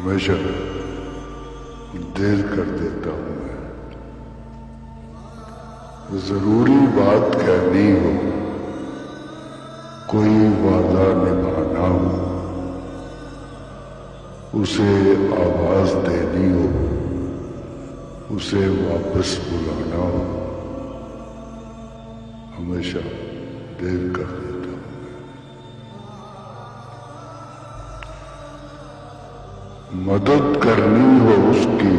ہمیشہ دیر کر دیتا ہوں میں، ضروری بات کہنی ہو، کوئی وعدہ نبھانا ہو، اسے آواز دینی ہو، اسے واپس بلانا ہو، ہمیشہ دیر کر دیتا ہوں۔ مدد کرنی ہو اس کی،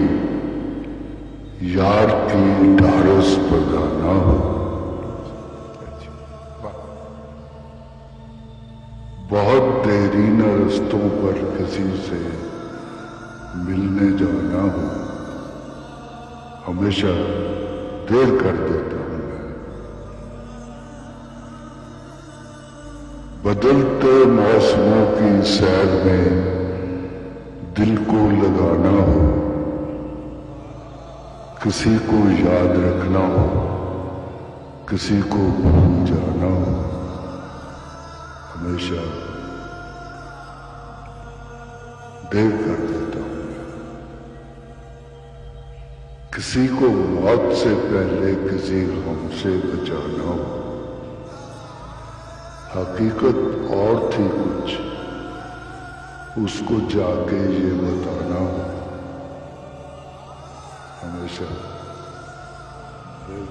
یار کی ڈھارس بگانا ہو، بہت دیرینہ رستوں پر کسی سے ملنے جانا ہو، ہمیشہ دیر کر دیتا ہوں میں۔ بدلتے موسموں کی سیر میں دل کو لگانا ہو، کسی کو یاد رکھنا ہو، کسی کو بھول جانا ہو، ہمیشہ دیر کر دیتا ہوں میں۔ کسی کو موت سے پہلے کسی غم سے بچانا ہو، حقیقت اور تھی کچھ، اس کو جا کے یہ بتانا ہو، ہمیشہ دیر